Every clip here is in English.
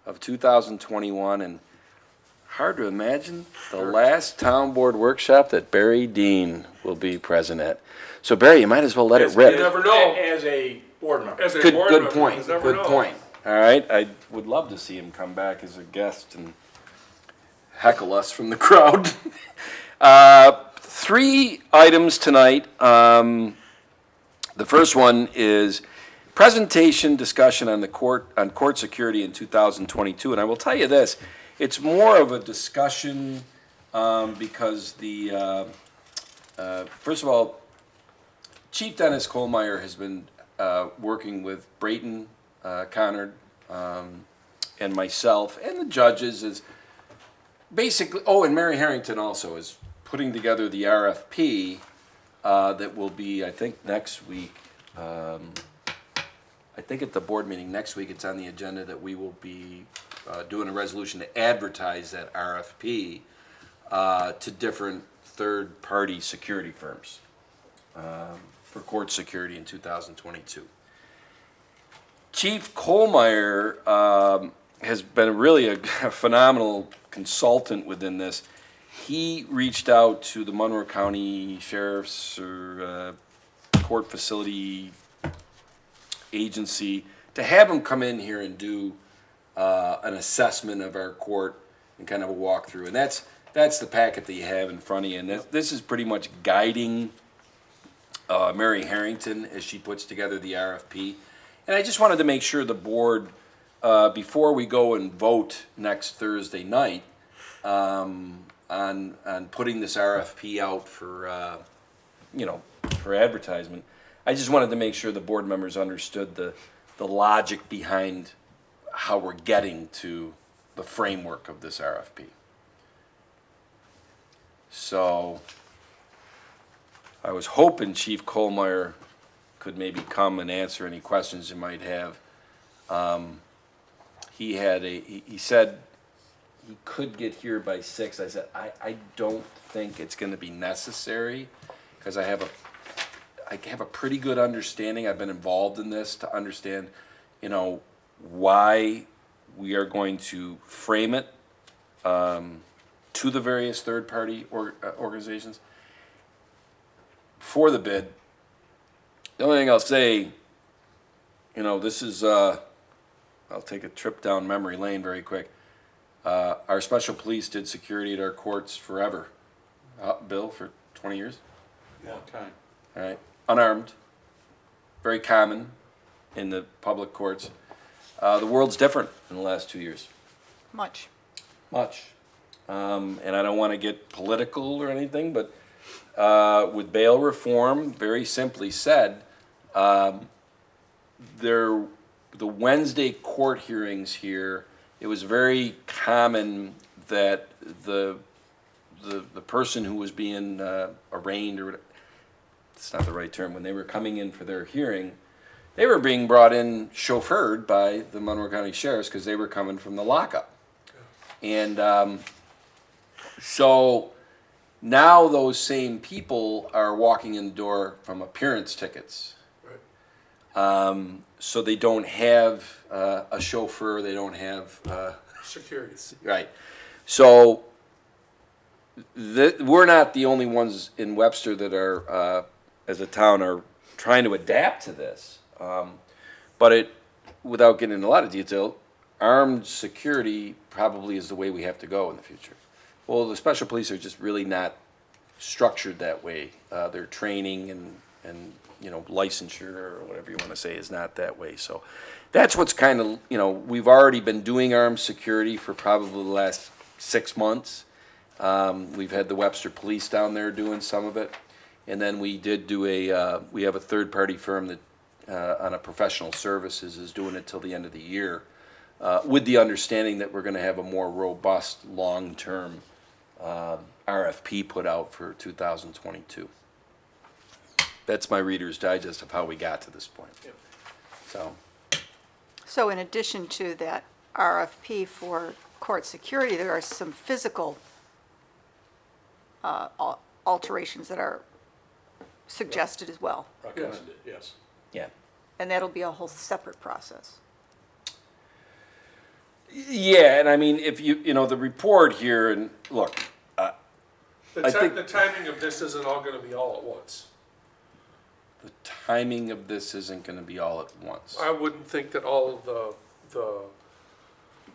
of 2021, and hard to imagine the last town board workshop that Barry Dean will be present at. So Barry, you might as well let it You rip. never know. As a board member. As a Good, board good member, point, you never good know. point. All right, I would love to see him come back as a guest and heckle us from the crowd. Three items tonight. The first one is presentation discussion on court security in 2022. And I will tell you this, it's more of a discussion because first of all, Chief Dennis Kohlmeyer has been working with Brayton Connard and myself and the judges is basically, and Mary Harrington also is putting together the RFP that will be, I think, next week. I think at the board meeting next week, it's on the agenda that we will be doing a resolution to advertise that RFP to different third-party security firms for court security in 2022. Chief Kohlmeyer has been really a phenomenal consultant within this. He reached out to the Monroe County Sheriff's Court Facility Agency to have him come in here and do an assessment of our court and kind of a walkthrough. And that's the packet that you have in front of you. And this is pretty much guiding Mary Harrington as she puts together the RFP. And I just wanted to make sure the board, before we go and vote next Thursday night, on putting this RFP out for advertisement, I just wanted to make sure the board members understood the logic behind how we're getting to the framework of this RFP. So I was hoping Chief Kohlmeyer could maybe come and answer any questions you might have. He said he could get here by 6. I said, I don't think it's gonna be necessary, because I have a pretty good understanding. I've been involved in this to understand, why we are going to frame it to the various third-party organizations for the bid. The only thing I'll say, this is, I'll take a trip down memory lane very quick. Our special police did security at our courts forever. Bill, for 20 years? Long time. All right, unarmed, very common in the public courts. The world's different in the last 2 years. Much. And I don't want to get political or anything, but with bail reform, very simply said, the Wednesday court hearings here, it was very common that the person who was being arraigned, or it's not the right term, when they were coming in for their hearing, they were being brought in chauffeured by the Monroe County Sheriffs because they were coming from the lockup. And so now those same people are walking in the door from appearance tickets. So they don't have a chauffeur, they don't have Security. right. So we're not the only ones in Webster that are, as a town, are trying to adapt to this. But without getting into a lot of detail, armed security probably is the way we have to go in the future. Well, the special police are just really not structured that way. Their training and licensure or whatever you want to say is not that way. So that's what's kind of, we've already been doing armed security for probably the last 6 months. We've had the Webster Police down there doing some of it. And then we did do we have a third-party firm that on a professional services is doing it till the end of the year, with the understanding that we're going to have a more robust, long-term RFP put out for 2022. That's my Reader's Digest of how we got to this point. So in addition to that RFP for court security, there are some physical alterations that are suggested as well. Recommended, yes. Yeah. And that'll be a whole separate process. Yeah, and I mean, if you know, the report here, and look, I think- The timing of this isn't all gonna be all at once. the timing of this isn't gonna be all at once. I wouldn't think that all of the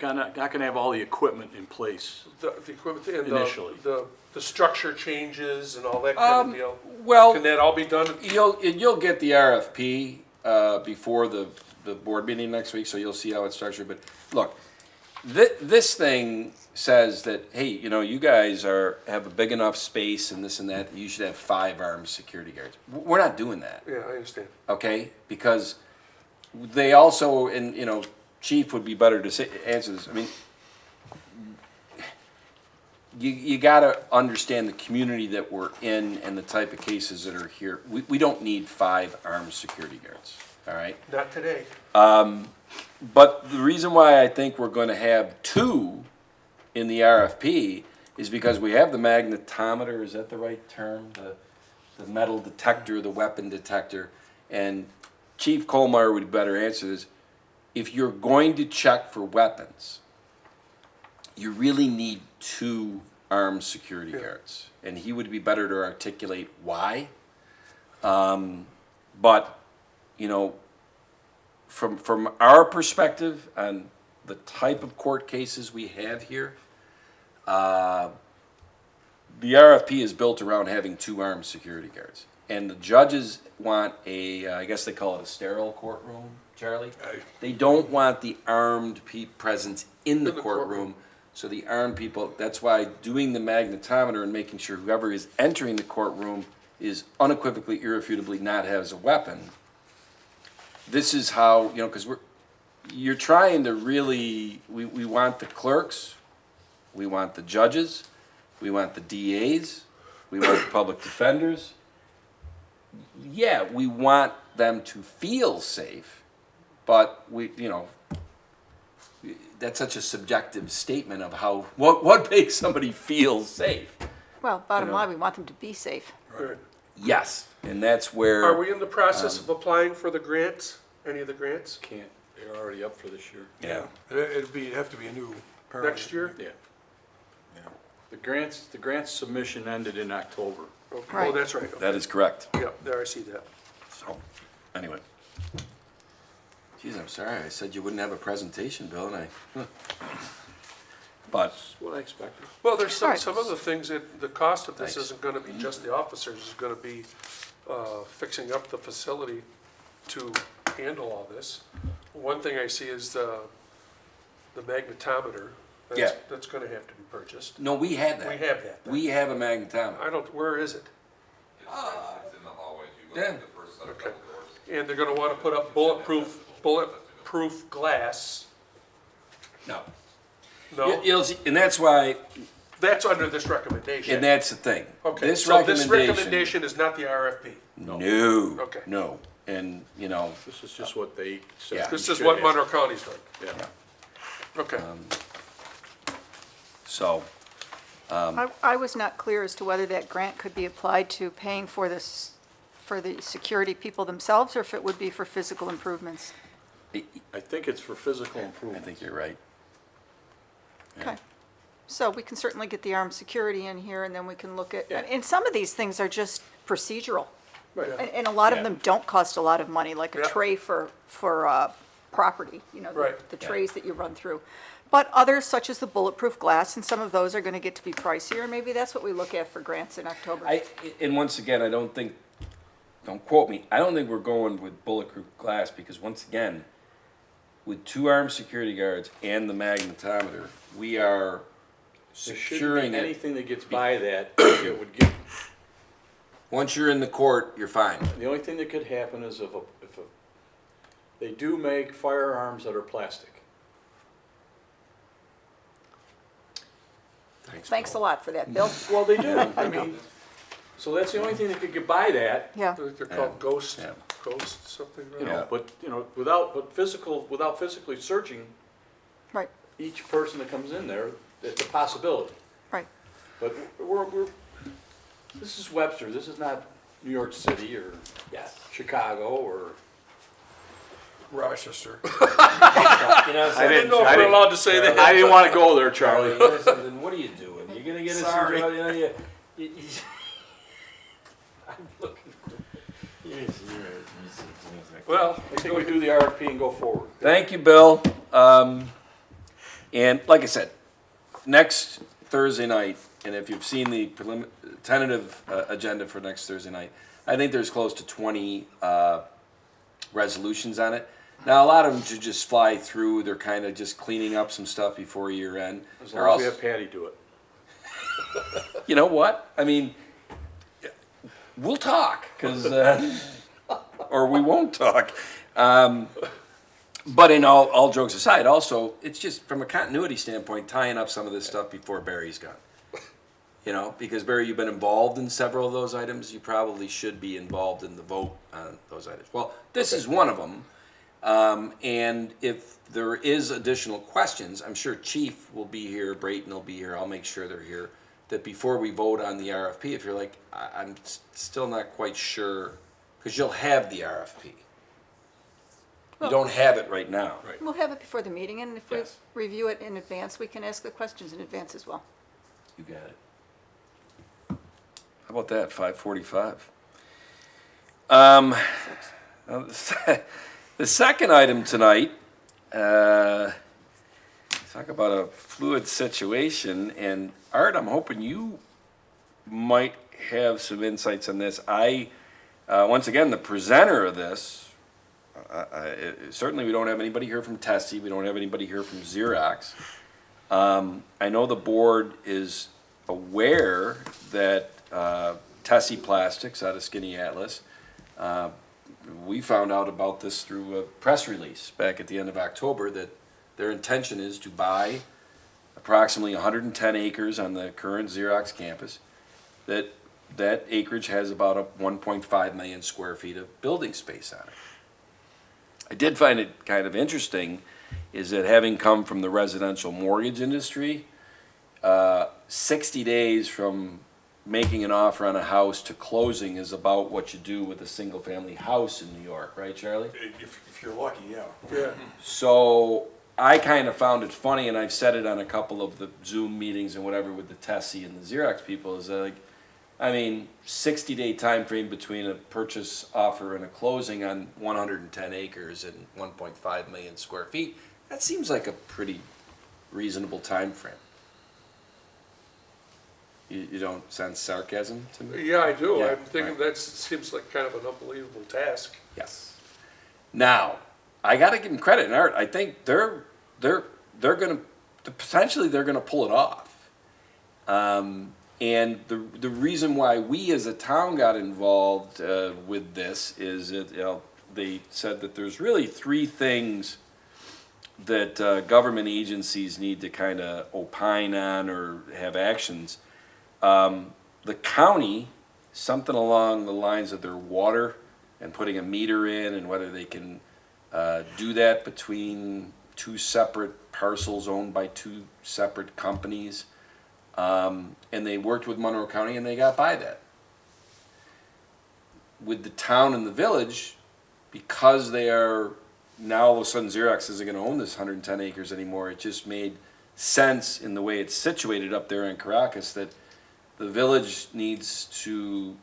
Not gonna have all the equipment in place. the equipment and Initially. the structure changes and all that kind of deal. Well, Can that all be done? you'll get the RFP, before the board meeting next week, so you'll see how it's structured, but look, this thing says that, hey, you know, you guys have a big enough space and this and that, you should have 5 armed security guards. We're not doing that, Yeah, I understand. okay? Because they also, and, you know, Chief would be better to say, answer this, I mean, you gotta understand the community that we're in and the type of cases that are here. We don't need 5 armed security guards, all right? Not today. But the reason why I think we're gonna have 2 in the RFP is because we have the magnetometer, is that the right term? The metal detector, the weapon detector, and Chief Colmeyer would better answer this. If you're going to check for weapons, you really need 2 armed security guards, and he would be better to articulate why. But, you know, from our perspective on the type of court cases we have here, the RFP is built around having 2 armed security guards. And the judges want I guess they call it a sterile courtroom, Charlie? They don't want the armed presence in the In the courtroom. courtroom. So the armed people, that's why doing the magnetometer and making sure whoever is entering the courtroom is unequivocally, irrefutably not has a weapon. This is how, you know, because you're trying to really, we want the clerks, we want the judges, we want the DAs, we want the public defenders. Yeah, we want them to feel safe, but you know, that's such a subjective statement of how, what makes somebody feel safe? Well, bottom You know. line, we want them to be safe. Right. Yes, and that's where. Are we in the process of applying for the grants? Any of the grants Can't, they're already up for this year. Yeah. It'd have to be a new permit. next year? Yeah. The grants submission ended in October. Okay. Oh, Right. that's right. That is correct. Yeah, there, I see that. So, anyway. Geez, I'm sorry, I said you wouldn't have a presentation, Bill, and but, That's what I expected. Well, there's All right. some other things that, the cost of this Thanks. isn't gonna be just the officers, it's gonna be, fixing up the facility to handle all this. One thing I see is the magnetometer. Yeah. That's gonna have to be purchased. no, we had that. We have that. We have a magnetometer. I don't, where is it? It's in the hallways, you go Yeah. through the first set of Okay. double doors. And they're gonna wanna put up bulletproof glass. No. No, You'll see, and that's why, that's under this recommendation. and that's the thing. Okay, This so this recommendation. recommendation is not the RFP. No, Okay. no, and, you know, This is just what they said. Yeah. we This is should what have. Monroe County's done. Yeah. Okay. so, I was not clear as to whether that grant could be applied to paying for this, for the security people themselves, or if it would be for physical improvements. I think it's for physical I improvement. think you're right. Okay. So we can certainly get the armed security in here, and then we can look at, Yeah. and some of these things are just procedural. Right. And a lot of Yeah. them don't cost a lot of money, like a Yeah. tray for property, you know, Right. the trays that you run through. But others, such as the bulletproof glass, and some of those are gonna get to be pricier, maybe that's what we look at for grants in October. And once again, I don't think, don't quote me, I don't think we're going with bulletproof glass, because once again, with 2 armed security guards and the magnetometer, we are There shouldn't securing be it. anything that gets by that, it would get, Once you're in the court, you're fine. the only thing that could happen is if they do make firearms that are plastic. Thanks a lot for that, Bill. Well, they do, I mean, so that's the only thing that could get by that, Yeah, I think they're called ghost, Yeah. ghost something, you right? know, Yeah. but, you know, without physically searching right, each person that comes in there, it's a possibility. right. But this is Webster, this is not New York City or Chicago or Rochester. I didn't know if we're allowed to say that. I didn't want to go there, Charlie. Listen, what are you doing? You're gonna get us, Sorry. you know, I'm looking. Well, I think we do the RFP and go forward. Thank you, Bill. And like I said, next Thursday night, and if you've seen the tentative agenda for next Thursday night, I think there's close to 20 resolutions on it. Now, a lot of them should just fly through. They're kind of just cleaning up some stuff before year end. As They're long as we also- have Patty do it. You know what? I mean, we'll talk, because, or we won't talk. But in all jokes aside, also, it's just from a continuity standpoint, tying up some of this stuff before Barry's gone. You know, because Barry, you've been involved in several of those items. You probably should be involved in the vote on those items. Well, this is one of them. And if there is additional questions, I'm sure Chief will be here, Brayton will be here, I'll make sure they're here, that before we vote on the RFP, if you're like, I'm still not quite sure, because you'll have the RFP. You don't have it right now. Right. We'll have it before the meeting, and if we Yes. review it in advance, we can ask the questions in advance as well. You got it. How about that, 5:45? The second item tonight, talk about a fluid situation, and Art, I'm hoping you might have some insights on this. Once again, the presenter of this, certainly we don't have anybody here from Tessie, we don't have anybody here from Xerox. I know the board is aware that Tessie Plastics out of Skinny Atlas, we found out about this through a press release back at the end of October, that their intention is to buy approximately 110 acres on the current Xerox campus. That acreage has about a 1.5 million square feet of building space on it. I did find it kind of interesting is that, having come from the residential mortgage industry, 60 days from making an offer on a house to closing is about what you do with a single-family house in New York, right, Charlie? If you're lucky, yeah. yeah, So I kind of found it funny, and I've said it on a couple of the Zoom meetings and whatever with the Tessie and the Xerox people, is that, like, I mean, 60-day time frame between a purchase offer and a closing on 110 acres and 1.5 million square feet, that seems like a pretty reasonable time frame. You don't sense sarcasm to me? yeah, I do. Yeah, I'm thinking right. that seems like kind of an unbelievable task. Yes. Now, I got to give them credit in Art. I think they're gonna potentially they're gonna pull it off. And the reason why we as a town got involved with this is that, they said that there's really three things that government agencies need to kind of opine on or have actions. The county, something along the lines of their water and putting a meter in, and whether they can do that between two separate parcels owned by two separate companies. And they worked with Monroe County and they got by that. With the town and the village, because they are, now all of a sudden Xerox isn't going to own this 110 acres anymore, it just made sense in the way it's situated up there in Caracas that the village needs to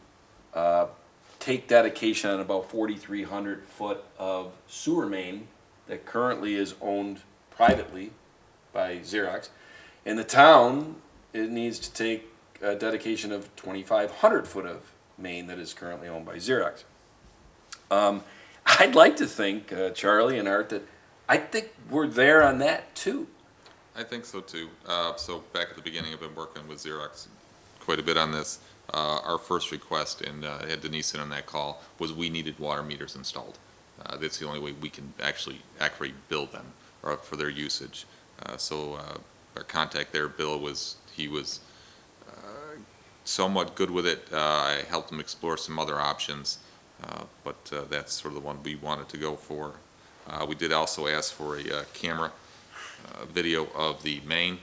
take dedication on about 4,300 foot of sewer main that currently is owned privately by Xerox. And the town, it needs to take a dedication of 2,500 foot of main that is currently owned by Xerox. I'd like to think, Charlie and Art, that I think we're there on that too. I think so too. So back at the beginning, I've been working with Xerox quite a bit on this. Our first request, and I had Denise in on that call, was we needed water meters installed. That's the only way we can actually bill them or for their usage. So our contact there, Bill, he was somewhat good with it. I helped him explore some other options, but that's sort of the one we wanted to go for. We did also ask for a camera video of the main.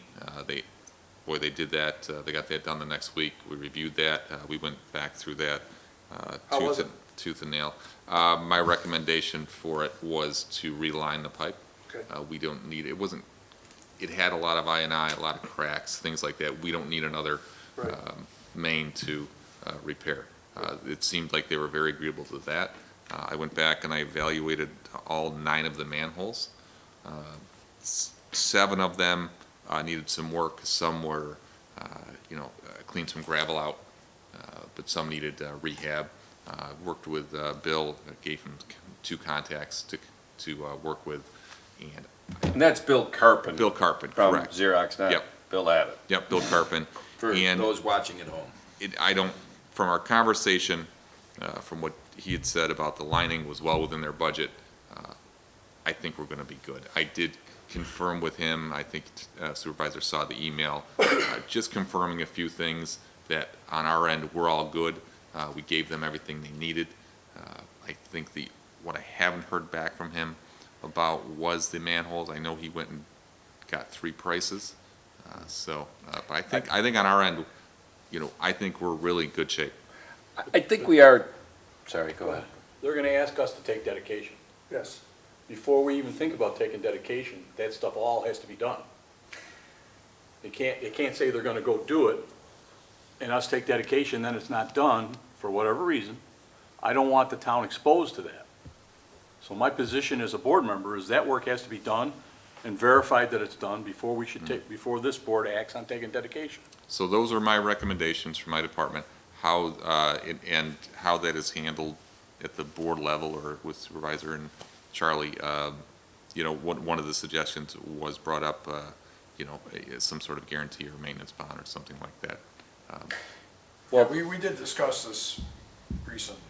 They did that. They got that done the next week. We reviewed that. We went back through that. How was it? tooth and nail. My recommendation for it was to reline the pipe. Okay. We don't need, it had a lot of I&I, a lot of cracks, things like that. We don't need another Right. main to repair. It seemed like they were very agreeable to that. I went back and I evaluated all 9 of the manholes. 7 of them needed some work, some were, cleaned some gravel out, but some needed rehab. Worked with Bill, gave him 2 contacts to work with, And that's Bill Carpin. Bill Carpin, From correct. Xerox, not Yep. Bill Abbott, Yep, Bill Carpin. for And those watching at home. from our conversation, from what he had said about the lining was well within their budget, I think we're gonna be good. I did confirm with him, I think Supervisor saw the email, just confirming a few things that on our end, we're all good. We gave them everything they needed. I think what I haven't heard back from him about was the manholes. I know he went and got 3 prices. But I think on our end, I think we're really in good shape. I think we are, sorry, go ahead. They're gonna ask us to take dedication. Yes. Before we even think about taking dedication, that stuff all has to be done. They can't say they're gonna go do it, and us take dedication, then it's not done, for whatever reason. I don't want the town exposed to that. So my position as a board member is that work has to be done and verified that it's done before before this board acts on taking dedication. So those are my recommendations for my department, and how that is handled at the board level or with Supervisor and Charlie. One of the suggestions was brought up, some sort of guarantee or maintenance bond or something like that. Well, we did discuss this recently.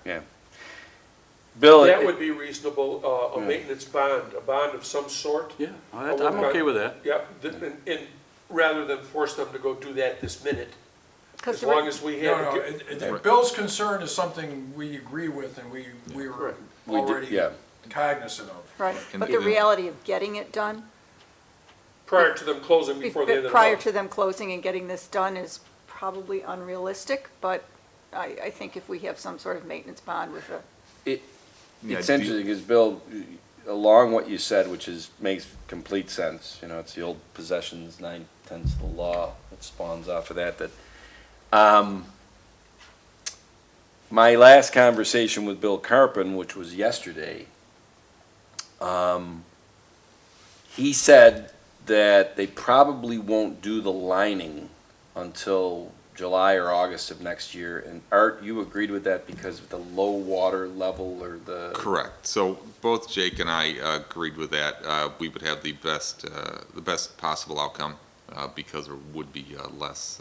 Yeah. Bill, That would be reasonable, a maintenance bond, a bond of some sort. Yeah, I'm okay with that. Yeah, and rather than force them to go do that this minute, 'Cause as the long re- as we No, have. no, Bill's concern is something we agree with and we were Right. We did- already yeah. cognizant of. Right, And but the the- reality of getting it done, Prior to them closing before the end of the prior month. to them closing and getting this done is probably unrealistic, but I think if we have some sort of maintenance bond with a, Yeah, It's interesting, because Bill, along what you said, makes complete sense, it's the old possessions, 9/10 of the law that spawns off of that, my last conversation with Bill Carpin, which was yesterday, he said that they probably won't do the lining until July or August of next year. And Art, you agreed with that because of the low water level or the? Correct. So both Jake and I agreed with that. We would have the best possible outcome because there would be less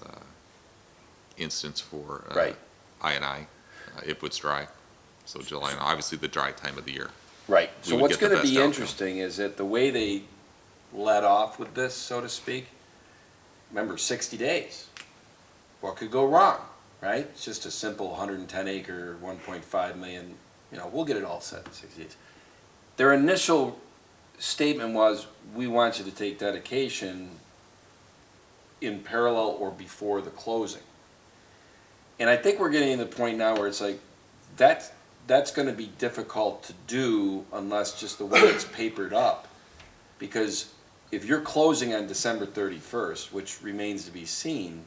instance for Right. I&I if it's dry. So July, and obviously the dry time of the year. Right, we so would what's get the gonna best be outcome. interesting is that the way they let off with this, so to speak, remember, 60 days. What could go wrong, right? It's just a simple 110 acre, 1.5 million, we'll get it all set in 60 days. Their initial statement was, we want you to take dedication in parallel or before the closing. And I think we're getting to the point now where it's like, that's gonna be difficult to do unless just the way it's papered up. Because if you're closing on December 31st, which remains to be seen,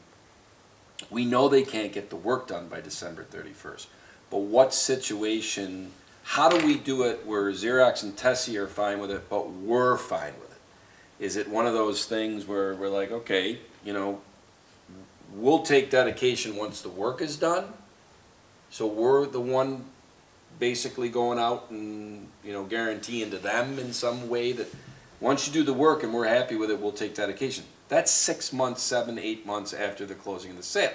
we know they can't get the work done by December 31st. But what situation, how do we do it where Xerox and Tessie are fine with it, but we're fine with it? Is it one of those things where we're like, okay, we'll take dedication once the work is done? So we're the one basically going out and, guaranteeing to them in some way that once you do the work and we're happy with it, we'll take dedication. That's 6 months, 7, 8 months after the closing of the sale.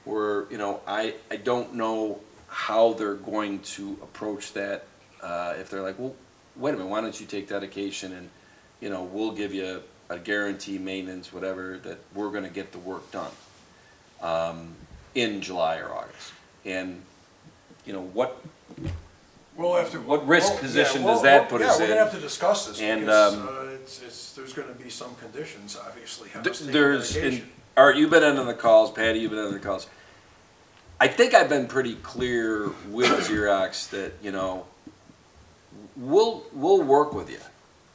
Where, I don't know how they're going to approach that, if they're like, well, wait a minute, why don't you take dedication and, we'll give you a guarantee, maintenance, whatever, that we're gonna get the work done, in July or August. And, We'll have to. What risk well, position yeah, does well, that put yeah, us we're in? gonna have to discuss this And, because, there's gonna be some conditions, obviously, how to take There's, and dedication. Art, you've been on the calls, Patty, you've been on the calls. I think I've been pretty clear with Xerox that, we'll work with you.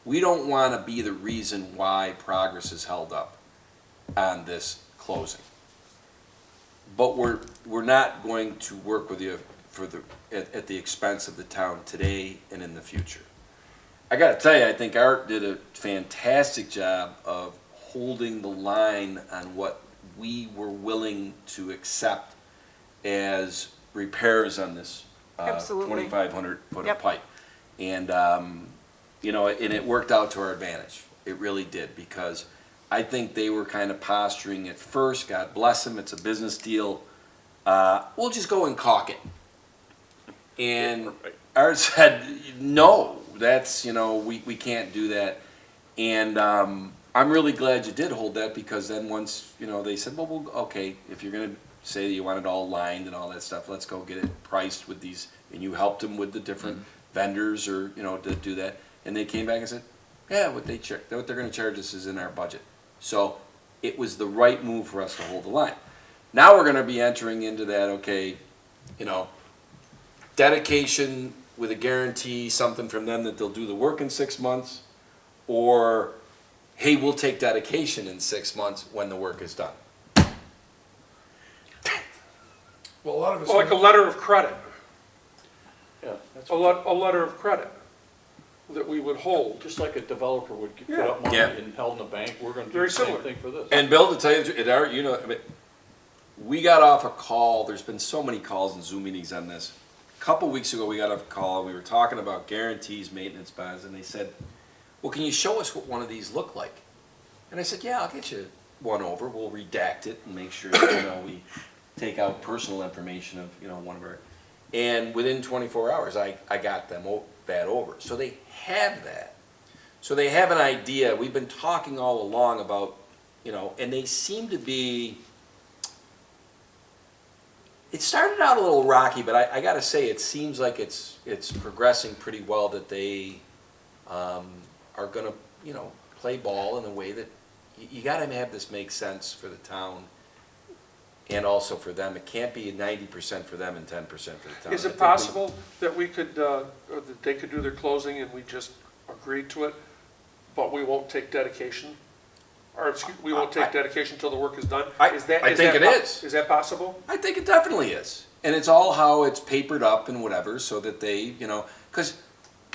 We don't want to be the reason why progress is held up on this closing. But we're not going to work with you at the expense of the town today and in the future. I got to tell you, I think Art did a fantastic job of holding the line on what we were willing to accept as repairs on this Absolutely. 2,500 foot of Yep. pipe. And, and it worked out to our advantage. It really did, because I think they were kind of posturing at first, God bless them, it's a business deal. We'll just go and caulk it. And Art said, no, that's, we can't do that. And I'm really glad you did hold that, because then once, they said, well, okay, if you're going to say that you want it all lined and all that stuff, let's go get it priced with these. And you helped them with the different vendors or, to do that. And they came back and said, yeah, what they're going to charge us is in our budget. So it was the right move for us to hold the line. Now we're going to be entering into that, okay, dedication with a guarantee, something from them that they'll do the work in 6 months, or, hey, we'll take dedication in 6 months when the work is done. Well, a lot of it's. Like a letter of credit, Yeah, that's a letter of credit that we would hold. just like a developer would put Yeah. up money Yeah. and held in the bank, we're gonna do Very the same similar. thing for this. And Bill, to tell you, the truth, I mean, we got off a call, there's been so many calls and Zoom meetings on this. A couple weeks ago, we got off a call, we were talking about guarantees, maintenance bonds, and they said, well, can you show us what one of these look like? And I said, yeah, I'll get you one over, we'll redact it and make sure that, we take out personal information of, one of our, and within 24 hours, I got them that over. So they have that. So they have an idea. We've been talking all along about, and they seem to be, it started out a little rocky, but I gotta say, it seems like it's progressing pretty well, that they are gonna, play ball in a way that, you gotta have this make sense for the town and also for them. It can't be 90% for them and 10% for the town. Is I it think possible that we could, or that they could do their closing and we just agree to it, but we won't take dedication? Or, we won't take dedication until the work is done? I Is that- think is that it is. Is that possible? I think it definitely is. And it's all how it's papered up and whatever, so that they, because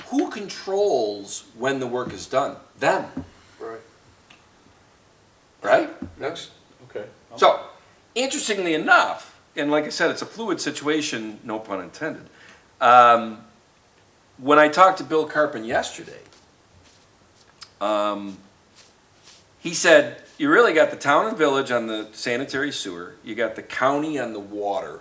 who controls when the work is done? Them, Right. right? Next. Okay. So, interestingly enough, and like I said, it's a fluid situation, no pun intended. When I talked to Bill Carpin yesterday, he said, you really got the town and village on the sanitary sewer, you got the county on the water,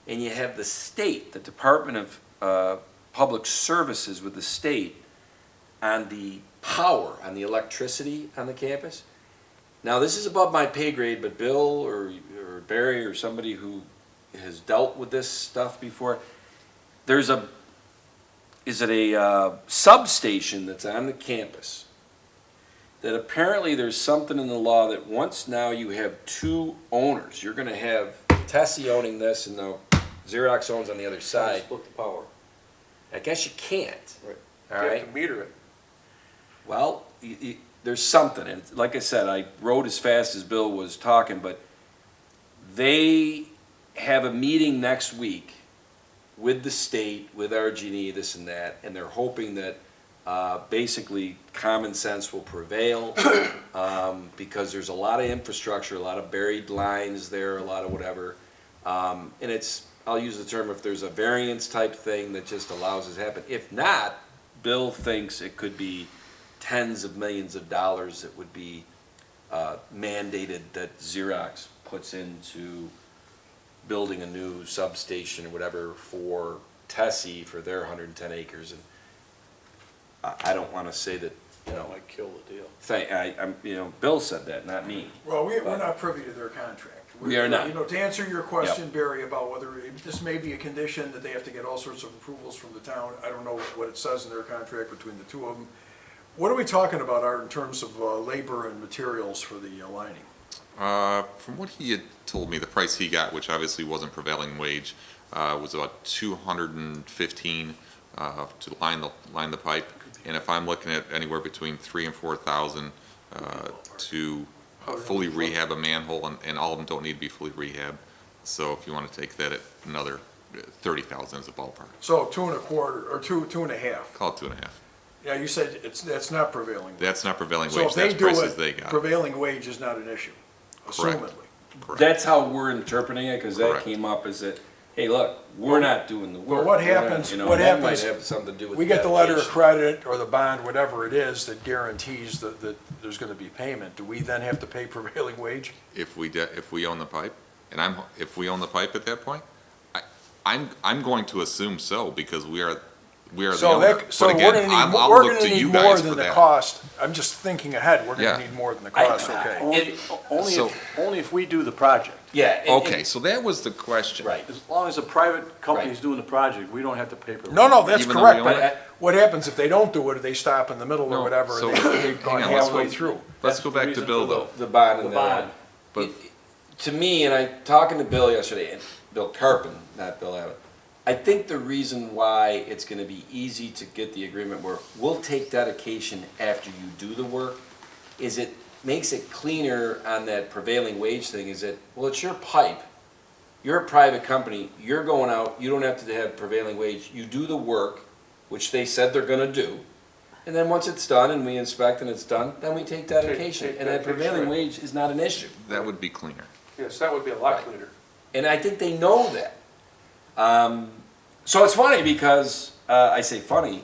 and you have the state, the Department of Public Services with the state on the power, on the electricity on the campus. Now, this is above my pay grade, but Bill or Barry or somebody who has dealt with this stuff before, there's a substation that's on the campus that apparently there's something in the law that once now you have two owners, you're gonna have Tessie owning this and the Xerox owns on the other side. Split the power. I guess you can't. Right. All You right? have to meter it. Well, there's something, and like I said, I wrote as fast as Bill was talking, but they have a meeting next week with the state, with RG&E, this and that, and they're hoping that basically common sense will prevail, because there's a lot of infrastructure, a lot of buried lines there, a lot of whatever. And it's, I'll use the term, if there's a variance type thing that just allows this to happen. If not, Bill thinks it could be tens of millions of dollars that would be mandated that Xerox puts into building a new substation or whatever for Tessie for their 110 acres. And I don't want to say that, That might kill the deal. Bill said that, not me. Well, we're not privy to their contract. We are not. To answer your question, Barry, about whether this may be a condition that they have to get all sorts of approvals from the town, I don't know what it says in their contract between the two of them. What are we talking about, Art, in terms of labor and materials for the lining? From what he had told me, the price he got, which obviously wasn't prevailing wage, was about 215 to line the pipe. And if I'm looking at anywhere between 3,000 and 4,000 to fully rehab a manhole, and all of them don't need to be fully rehabbed. So if you want to take that at another 30,000 as a ballpark, So 2.25, or two and a half. call it 2.5. Yeah, you said that's not prevailing. wage. That's not prevailing So wage, if they that's do prices they it, got. prevailing wage is not an issue, Correct. assumedly. Correct. That's how we're interpreting it, because that Correct. came up as that, hey, look, we're not doing the work. what We're not- happens- you know, what that might happens- have something to do with We get the letter of dedication. credit or the bond, whatever it is, that guarantees that there's gonna be payment. Do we then have to pay prevailing wage? If we own the pipe, and if we own the pipe at that point, I'm going to assume so, because we are the So owner. that, so But we're again, gonna need, I'll we're look gonna to need you more guys for than the that. cost. I'm just thinking ahead, we're Yeah. gonna need more than the cost, okay? Only if we do the project. Yeah. Okay, so that was the question. Right. As long as a private company's Right. doing the project, we don't have to pay for it. No, that's Even though correct, we own but it? what happens if they don't do it, or they stop in the middle or No, whatever, so- and they've gone hang on, let's halfway go- through? Let's go That's the back to reason Bill, for though. The bond and The the. bond. But- To me, and I, talking to Bill yesterday, and Bill Carpin, not Bill Abbott, I think the reason why it's gonna be easy to get the agreement where we'll take dedication after you do the work, is it makes it cleaner on that prevailing wage thing, is that, well, it's your pipe. You're a private company, you're going out, you don't have to have prevailing wage, you do the work, which they said they're gonna do. And then once it's done and we inspect and it's done, then we take dedication, take and that dedication, prevailing right. wage is not an issue. That would be cleaner. Yes, that would be a lot Right. cleaner. And I think they know that. So it's funny because, I say funny,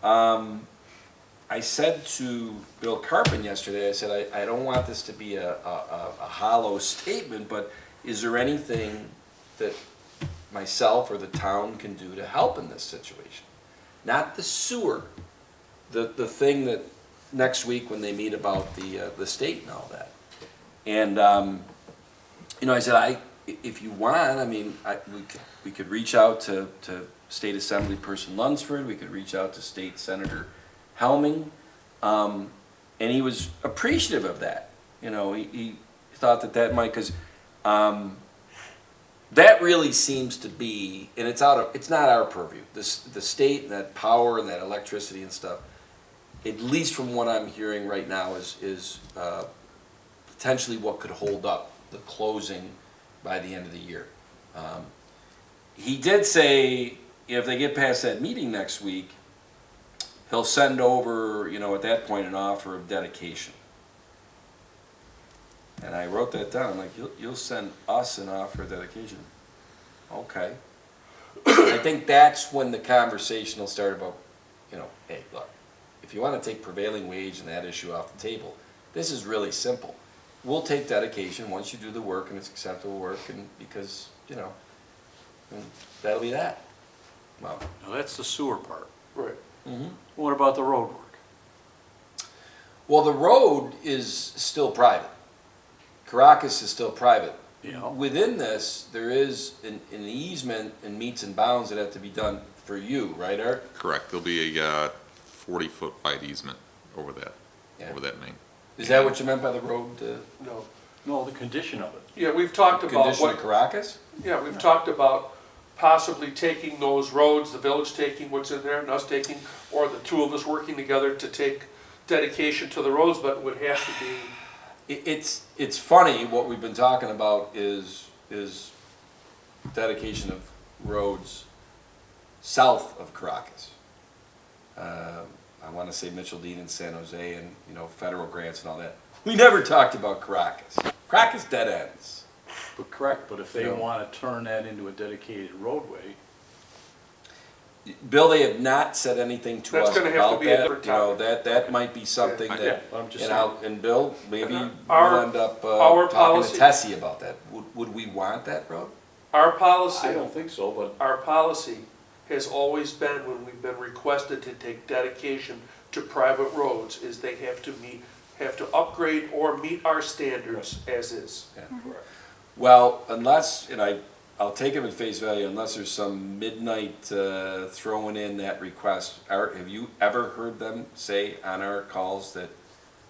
I said to Bill Carpin yesterday, I said, I don't want this to be a hollow statement, but is there anything that myself or the town can do to help in this situation? Not the sewer, the thing that next week when they meet about the state and all that. And, you know, I said, if you want, I mean, we could reach out to State Assembly Person Lunsford, we could reach out to State Senator Helming, and he was appreciative of that. You know, he thought that might, because that really seems to be, and it's not our purview. The state and that power and that electricity and stuff, at least from what I'm hearing right now, is potentially what could hold up the closing by the end of the year. He did say if they get past that meeting next week, he'll send over, you know, at that point, an offer of dedication. And I wrote that down. I'm like, you'll send us an offer of dedication. Okay. I think that's when the conversation will start about, you know, hey, look, if you want to take prevailing wage and that issue off the table, this is really simple. We'll take dedication once you do the work and it's acceptable work, and because, you know, and that'll be that. Well, Now, that's the sewer part. Right. What about the road work? well, the road is still private. Caracas is still private. You know? Within this, there is an easement and meets and bounds that have to be done for you, right, Art? Correct, there'll be a 40-foot wide easement over that, Yeah. over that main. Is that what you meant by the road, No. No, the condition of it. Yeah, we've talked about condition of what, Caracas? yeah, we've talked about possibly taking those roads, the village taking what's in there and us taking, or the two of us working together to take dedication to the roads, but it would have to be, It's funny, what we've been talking about is dedication of roads south of Caracas. I want to say Mitchell Dean and San Jose and, you know, federal grants and all that. We never talked about Caracas. Caracas dead ends. But correct, but if they Yeah. want to turn that into a dedicated roadway, Bill, they have not said anything to That's us gonna have to about be a that. different You know, topic. that might be something Yeah, that, I'm just and Bill, maybe we'll Our- end up our talking to policy- Tessie about that. Would we want that road? our policy. I don't think so, but Our policy has always been, when we've been requested to take dedication to private roads, is they have to upgrade or meet our standards as is. Well, unless, and I'll take him at face value, unless there's some midnight throwing in that request. Art, have you ever heard them say on our calls that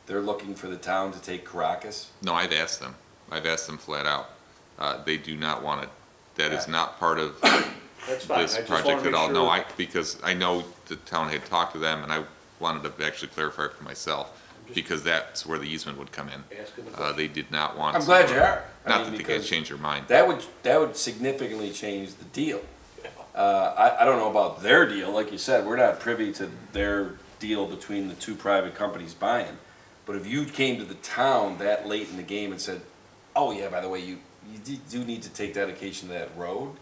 they're looking for the town to take Caracas? No, I've asked them. I've asked them flat out. They do not want it. That is not part of That's fine. this I just wanna project make at all. No, sure- because I know the town had talked to them, and I wanted to actually clarify for myself, because that's where the easement would come in. Asking the question. They did not want. I'm glad you are. I Not mean, that they can't because change their mind. that would significantly change the deal. I don't know about their deal, like you said, we're not privy to their deal between the two private companies buying. But if you came to the town that late in the game and said, oh yeah, by the way, you do need to take dedication to that road,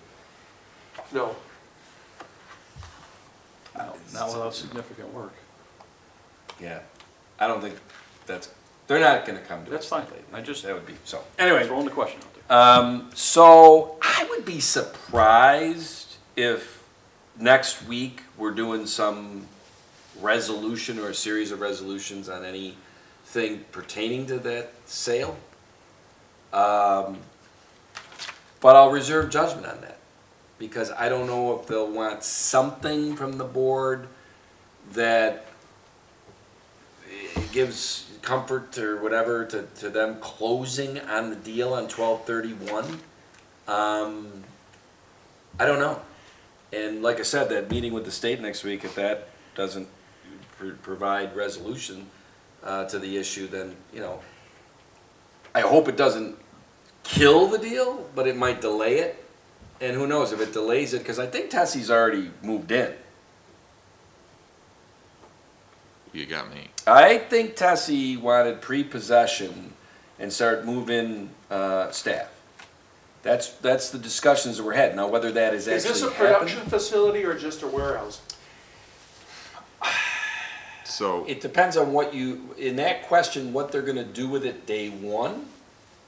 No, Not without significant work. yeah, I don't think they're not gonna come to us. That's fine. that late. I just- That would be, so, anyway. Throwing the question out there. So I would be surprised if next week we're doing some resolution or a series of resolutions on anything pertaining to that sale. But I'll reserve judgment on that, because I don't know if they'll want something from the board that gives comfort or whatever to them closing on the deal on 12/31. I don't know. And like I said, that meeting with the state next week, if that doesn't provide resolution to the issue, then, I hope it doesn't kill the deal, but it might delay it. And who knows if it delays it, because I think Tessie's already moved in. You got me. I think Tessie wanted pre-possession and start moving staff. That's the discussions that we're having. Now, whether that is is this a actually production happening, facility or just a warehouse? So, it depends on in that question, what they're gonna do with it day one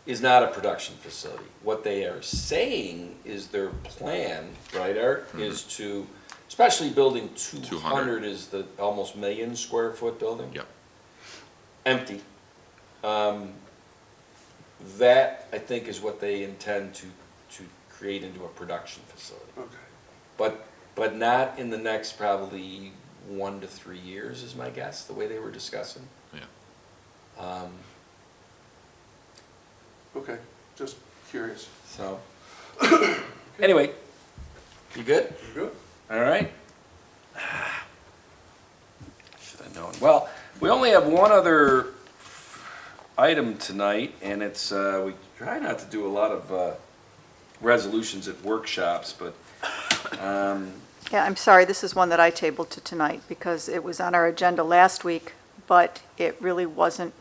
is not a production facility. What they are saying is their plan, right, Art, is to, especially building 200 is the almost million square foot building. yep. Empty. That, I think, is what they intend to create into a production facility. Okay. But not in the next probably 1 to 3 years is my guess, the way they were discussing. Yeah. Okay, just curious. So, anyway, you good? Good. All right. Should have known. Well, we only have one other item tonight, and it's, we try not to do a lot of resolutions at workshops, but, Yeah, I'm sorry, this is one that I tabled to tonight because it was on our agenda last week, but it really wasn't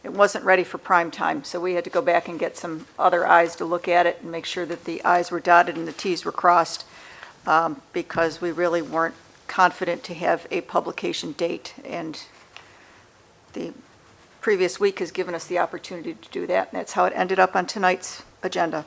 ready for prime time. So we had to go back and get some other eyes to look at it and make sure that the i's were dotted and the t's were crossed, because we really weren't confident to have a publication date. And the previous week has given us the opportunity to do that, and that's how it ended up on tonight's agenda.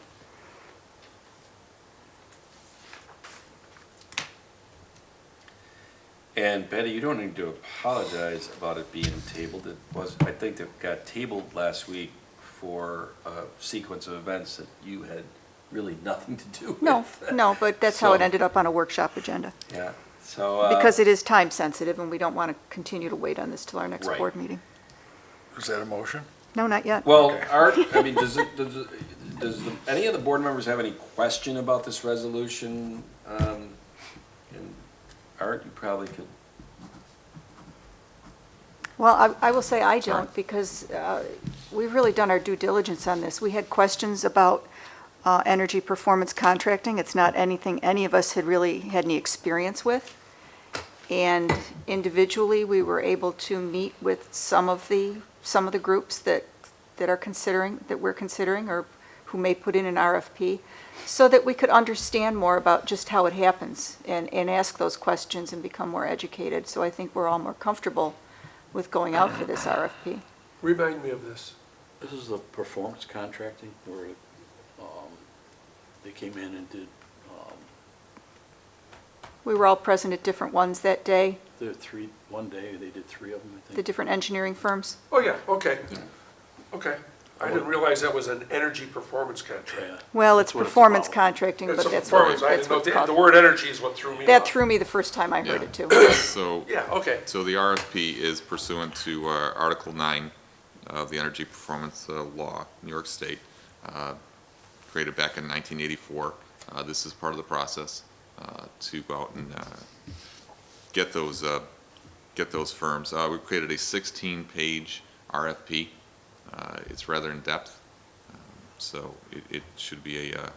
and Betty, you don't need to apologize about it being tabled. It was, I think it got tabled last week for a sequence of events that you had really nothing to do with. No, but that's how it So- ended up on a workshop agenda. Yeah, so. Because it is time sensitive, and we don't want to continue to wait on this till our next Right. board meeting. Is that a motion? No, not yet. Well, Art, I mean, does any of the board members have any question about this resolution? And Art, you probably could. Well, I will say I don't, because we've really done our due diligence on this. We had questions about energy performance contracting. It's not anything any of us had really had any experience with. And individually, we were able to meet with some of the groups that we're considering, or who may put in an RFP, so that we could understand more about just how it happens and ask those questions and become more educated. So I think we're all more comfortable with going out for this RFP. Remind me of this. This is the performance contracting where they came in and did, We were all present at different ones that day, one day, they did 3 of them, I the think. different engineering firms. Oh, yeah, okay. Okay. I didn't realize that was an energy performance contract. Yeah. Well, it's That's what it's performance about. contracting, It's but a that's what performance, I that's didn't know, what it's the called. word energy is what threw me That off. threw me the first time I heard Yeah. it too. So, Yeah, okay. so the RFP is pursuant to Article 9 of the Energy Performance Law, New York State. created back in 1984. This is part of the process to go out and get those firms. We created a 16-page RFP. It's rather in-depth, so it should be a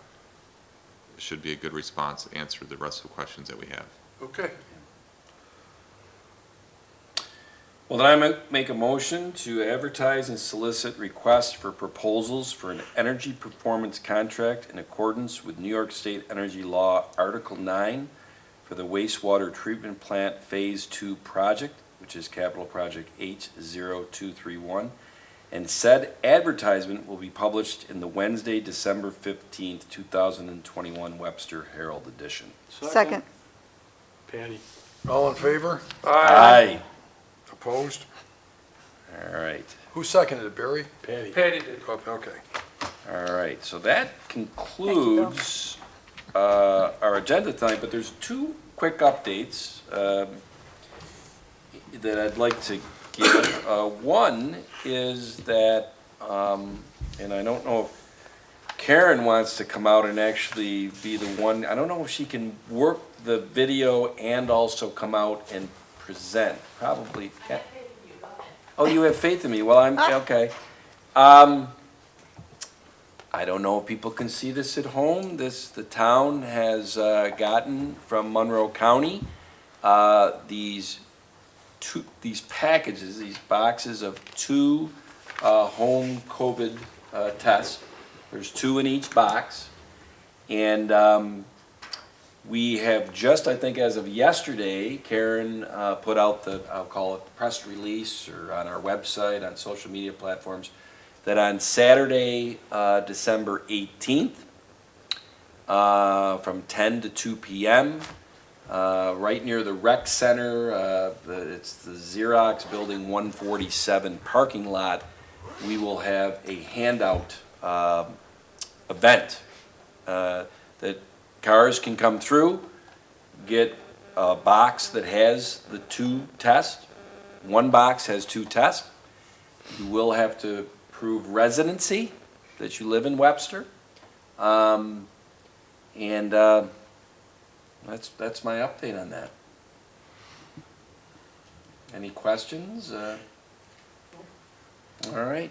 good response to answer the rest of the questions that we have. Okay. Well, then I make a motion to advertise and solicit requests for proposals for an energy performance contract in accordance with New York State Energy Law, Article 9, for the wastewater treatment plant Phase 2 project, which is capital project H0231. And said advertisement will be published in the Wednesday, December 15th, 2021 Webster Herald edition. Second. Patty. All in favor? Aye. Opposed? All right. Who seconded it, Barry? Patty. Patty did. Oh, okay. All right, so that concludes our agenda tonight, but there's two quick updates that I'd like to give. One is that, and I don't know if Karen wants to come out and actually be the one, I don't know if she can work the video and also come out and present, probably. Yeah. Oh, you have faith in me, well, I'm, okay. I don't know if people can see this at home. The town has gotten from Monroe County these packages, these boxes of 2 home COVID tests. There's 2 in each box. And we have just, I think as of yesterday, Karen put out I'll call it the press release, or on our website, on social media platforms, that on Saturday, December 18th, from 10 to 2 p.m., right near the rec center, it's the Xerox Building 147 parking lot, we will have a handout event that cars can come through, get a box that has the 2 tests. One box has 2 tests. You will have to prove residency, that you live in Webster. And that's my update on that. Any questions? All right.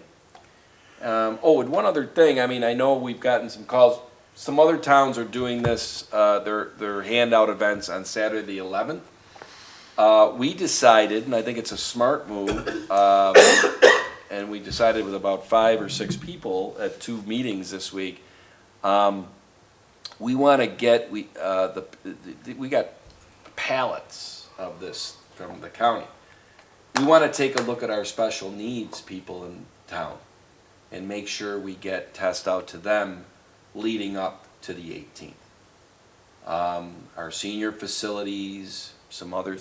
Oh, and one other thing, I mean, I know we've gotten some calls. Some other towns are doing this, their handout events on Saturday the 11th. We decided, and I think it's a smart move, and we decided with about 5 or 6 people at 2 meetings this week, we want to get, we got pallets of this from the county. We want to take a look at our special needs people in town and make sure we get tests out to them leading up to the 18th. Our senior facilities, some other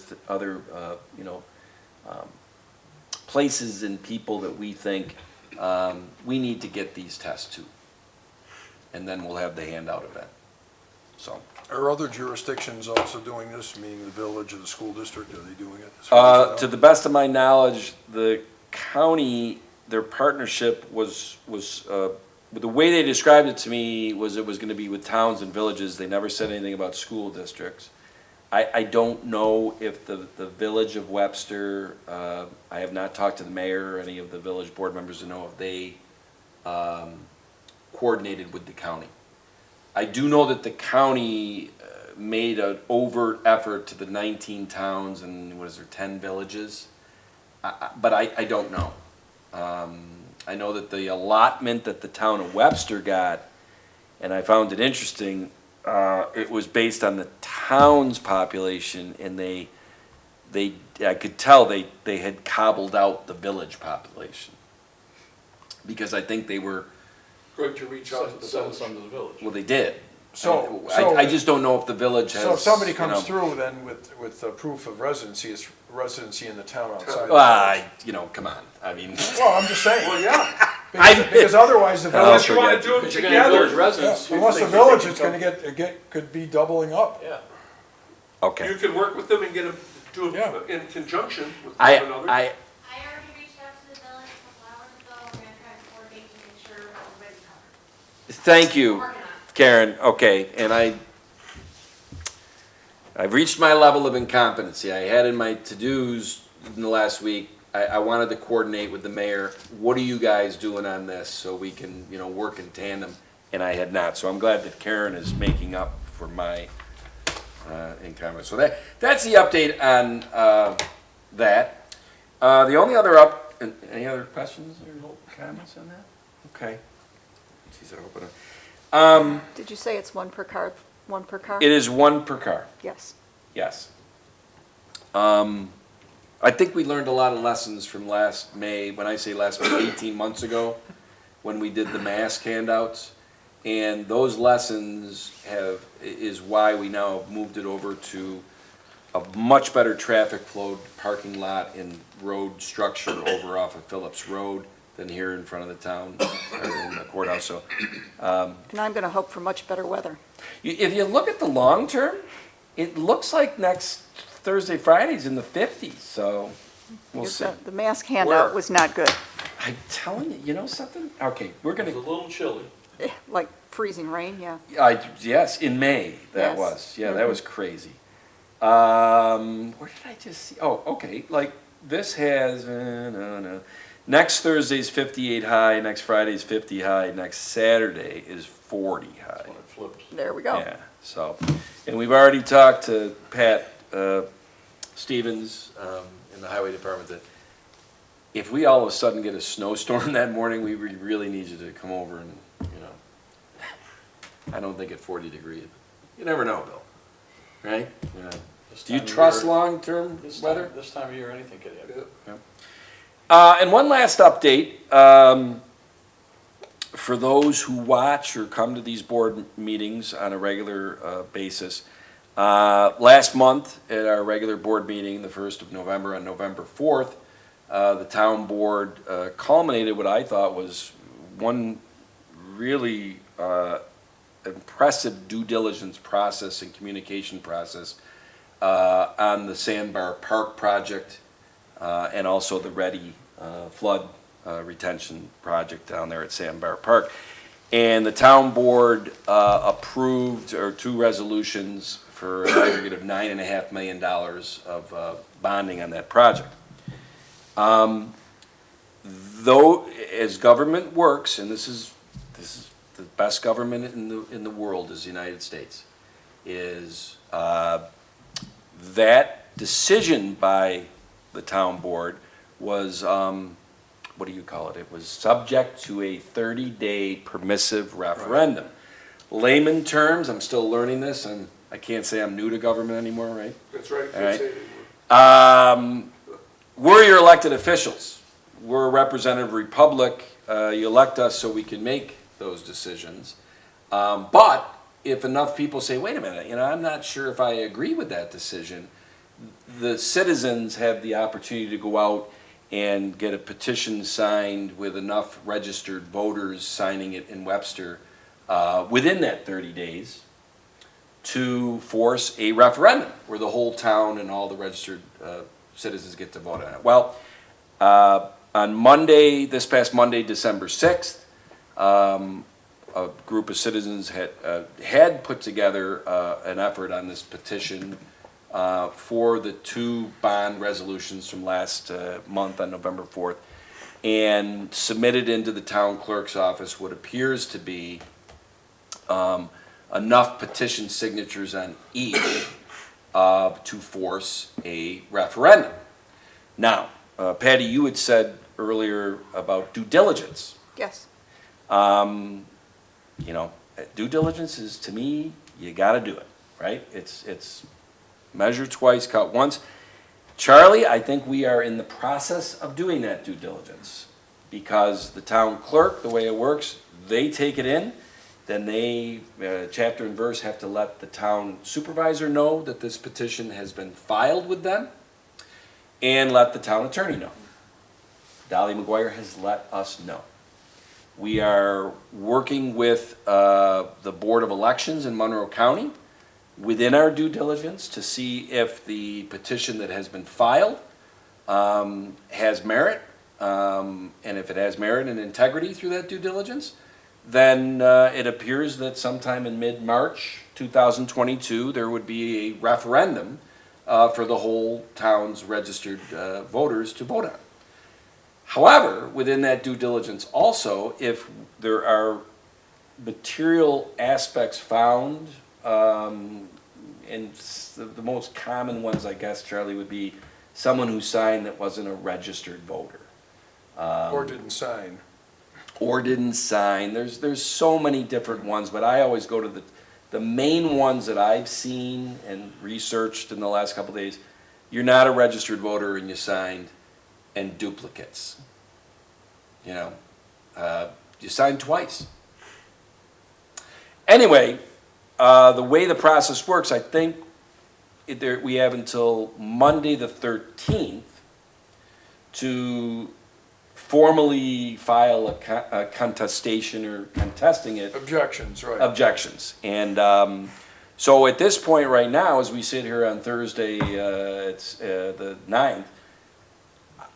places and people that we think we need to get these tests to. And then we'll have the handout event. So. Are other jurisdictions also doing this, meaning the village or the school district, are they doing it? As far as you To know? the best of my knowledge, the county, their partnership was the way they described it to me was it was going to be with towns and villages. They never said anything about school districts. I don't know if the village of Webster, I have not talked to the mayor or any of the village board members to know if they coordinated with the county. I do know that the county made an overt effort to the 19 towns and, 10 villages? But I don't know. I know that the allotment that the town of Webster got, and I found it interesting, it was based on the town's population, and I could tell they had cobbled out the village population. Because I think they were, Going to reach out to the Send village. some to the village. well, they did. So- I just don't know if the village has, So if somebody you comes know, through then with proof of residency, it's residency in the town outside. come on, I mean. Well, I'm just saying, Well, yeah, because otherwise the unless village, you wanna do it But you're gonna have village together, residents. yeah, unless the village is gonna could be doubling up. Yeah. Okay. you can work with them and get them, do Yeah. it in conjunction with I one another. I already reached out to the village a couple hours ago, we're gonna try to coordinate to make sure everybody's covered. Thank you, Karen. Okay, and I've reached my level of incompetency. I had in my to-dos in the last week, I wanted to coordinate with the mayor. What are you guys doing on this so we can, work in tandem? And I had not. So I'm glad that Karen is making up for my incompetence. So that's the update on that. The only other any other questions or comments on that? Okay. Jeez, I hope I don't. Did you say it's one per car? One per car? It is one per car. Yes. Yes. I think we learned a lot of lessons from last May, when I say last May, 18 months ago, when we did the mask handouts. And those lessons is why we now have moved it over to a much better traffic flow parking lot and road structure over off of Phillips Road than here in front of the town, or in the courthouse, so. And I'm going to hope for much better weather. If you look at the long term, it looks like next Thursday, Friday's in the 50s, so we'll see. The mask handout was not good. I'm telling you, you know something? Okay, we're It's a gonna, little chilly. Like freezing rain, yeah. yes, in May, that Yes. was, yeah, that was crazy. Where did I just see, oh, okay, like, this has, no. Next Thursday's 58 high, next Friday's 50 high, next Saturday is 40 high. When it flips. There we go. Yeah, so, and we've already talked to Pat Stevens in the highway department that if we all of a sudden get a snowstorm that morning, we really need you to come over and, I don't think at 40 degrees. You never know, Bill, right? This Do you time of trust year- long-term weather? This time of year, anything could happen. And one last update, for those who watch or come to these board meetings on a regular basis, last month at our regular board meeting, the 1st of November, on November 4th, the town board culminated what I thought was one really impressive due diligence process and communication process on the Sandbar Park project and also the Ready flood retention project down there at Sandbar Park. And the town board approved two resolutions for an aggregate of $9.5 million of bonding on that project. Though, as government works, and this is the best government in the world is the United States, is that decision by the town board was, what do you call it? It was subject to a 30-day permissive referendum. Layman terms, I'm still learning this, and I can't say I'm new to government anymore, right? That's right. All right. Can't say anymore. We're your elected officials. We're a representative republic. You elect us so we can make those decisions. But if enough people say, wait a minute, I'm not sure if I agree with that decision, the citizens have the opportunity to go out and get a petition signed with enough registered voters signing it in Webster within that 30 days to force a referendum where the whole town and all the registered citizens get to vote on it. Well, on Monday, this past Monday, December 6th, a group of citizens had put together an effort on this petition for the two bond resolutions from last month on November 4th and submitted into the town clerk's office what appears to be enough petition signatures on each to force a referendum. Now, Patty, you had said earlier about due diligence. Yes. Due diligence is, to me, you gotta do it, right? It's measure twice, cut once. Charlie, I think we are in the process of doing that due diligence because the town clerk, the way it works, they take it in, then they, chapter and verse, have to let the town supervisor know that this petition has been filed with them and let the town attorney know. Dolly McGuire has let us know. We are working with the Board of Elections in Monroe County within our due diligence to see if the petition that has been filed has merit, and if it has merit and integrity through that due diligence, then it appears that sometime in mid-March 2022, there would be a referendum for the whole town's registered voters to vote on. However, within that due diligence also, if there are material aspects found, and the most common ones, I guess, Charlie, would be someone who signed that wasn't a registered voter. Or didn't sign. Or didn't sign. There's so many different ones, but I always go to the main ones that I've seen and researched in the last couple of days. You're not a registered voter and you signed, and duplicates. You know, you signed twice. Anyway, the way the process works, I think we have until Monday the 13th to formally file a contestation or contesting it. Objections, right. Objections. And so at this point right now, as we sit here on Thursday, it's the 9th,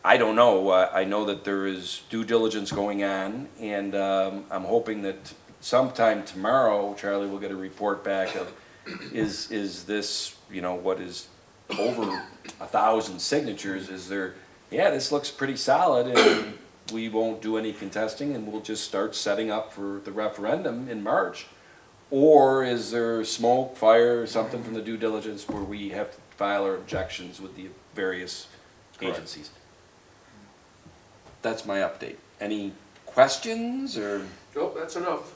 I don't know. I know that there is due diligence going on, and I'm hoping that sometime tomorrow, Charlie will get a report back of, is this, you know, what is over 1,000 signatures, is there, yeah, this looks pretty solid, and we won't do any contesting, and we'll just start setting up for the referendum in March? Or is there smoke, fire, something from the due diligence where we have to file our objections with the various agencies? That's my update. Any questions, or? Nope, that's enough.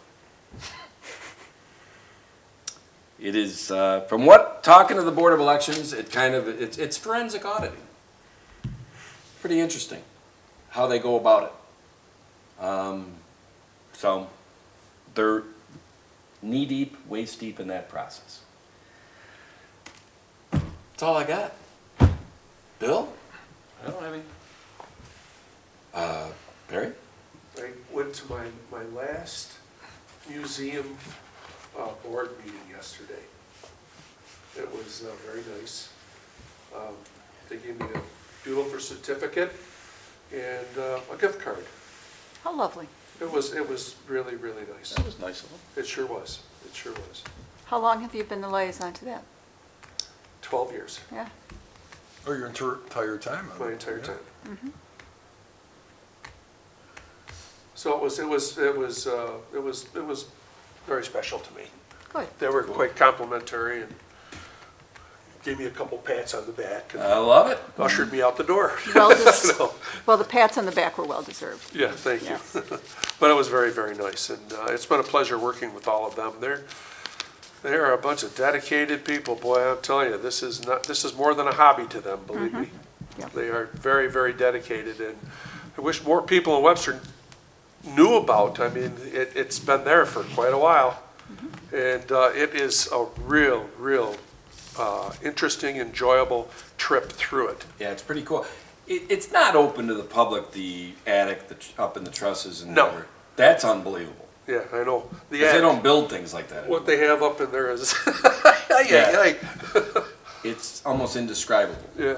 It is, from what, talking to the Board of Elections, it's forensic auditing. Pretty interesting how they go about it. So they're knee-deep, waist-deep in that process. That's all I got. Bill? I don't have any. Barry? I went to my last museum board meeting yesterday. It was very nice. They gave me a beautiful certificate and a gift card. How lovely. It was really, really nice. That was nice of them. It sure was. It sure was. How long have you been the liaison to that? 12 years, Yeah. Or your entire time? on my it, entire yeah. time. So it was very special to me. Good. They were quite complimentary and gave me a couple pats on the back and I love it. ushered me out the door. Well, des- So, well, the pats on the back were well deserved. yeah, thank you. Yes. But it was very, very nice, and it's been a pleasure working with all of them. They're a bunch of dedicated people, boy, I'm telling you, this is more than a hobby to them, believe me. Yep. They are very, very dedicated, and I wish more people in Webster knew about. I mean, it's been there for quite a while, and it is a real interesting, enjoyable trip through it. Yeah, it's pretty cool. It's not open to the public, the attic up in the trusses and No. whatever. That's unbelievable. Yeah, I know. The 'Cause they attic- don't build things like that What anymore. they have up in there is, Yeah. It's almost indescribable. yeah.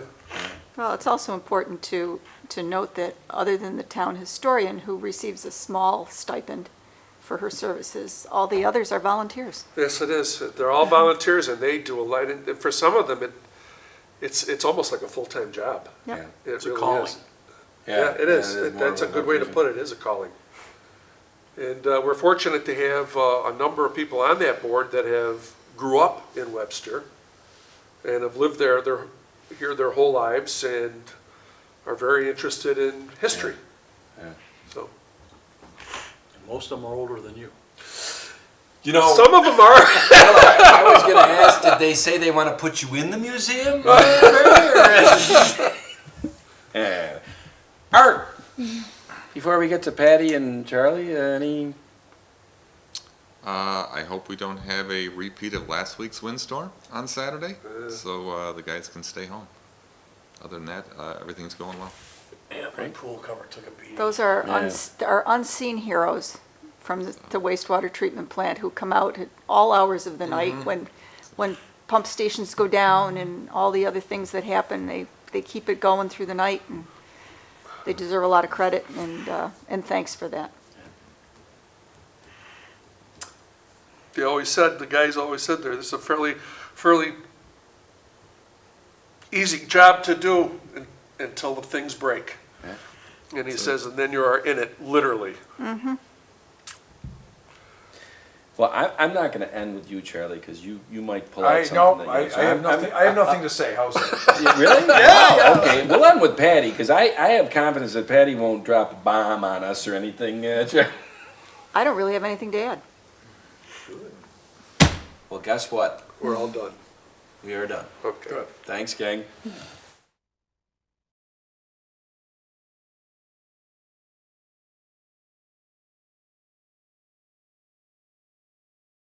Well, it's also important to note that other than the town historian, who receives a small stipend for her services, all the others are volunteers. Yes, it is. They're all volunteers, and they do a lot. And for some of them, it's almost like a full-time job. Yep. Yeah. It It's a really calling. is. Yeah, it is. That's a good way to put it. It is a calling. And we're fortunate to have a number of people on that board that grew up in Webster and have lived here their whole lives and are very interested in history. Yeah. So And most of them are older than you. You know, some of them are. I was going to ask, did they say they want to put you in the museum? Yeah. Art, before we get to Patty and Charlie, any? I hope we don't have a repeat of last week's windstorm on Saturday, so the guys can stay home. Other than that, everything's going well. Yeah, my pool cover took a beating. Those are Yeah. are unseen heroes from the wastewater treatment plant who come out at all hours of the night when pump stations go down and all the other things that happen. They keep it going through the night, and they deserve a lot of credit and thanks for that. the guys always said there, this is a fairly easy job to do until the things break. Yeah. And he says, and then you are in it, literally. Well, I'm not gonna end with you, Charlie, because you might pull I, out no, something. I that you- have nothing, I have nothing to say, how's that? Yeah, really? Wow, okay, we'll end with Patty, because I have confidence that Patty won't drop a bomb on us or anything. I don't really have anything to add. Well, guess what? We're all done. We are done. Okay. Thanks, gang.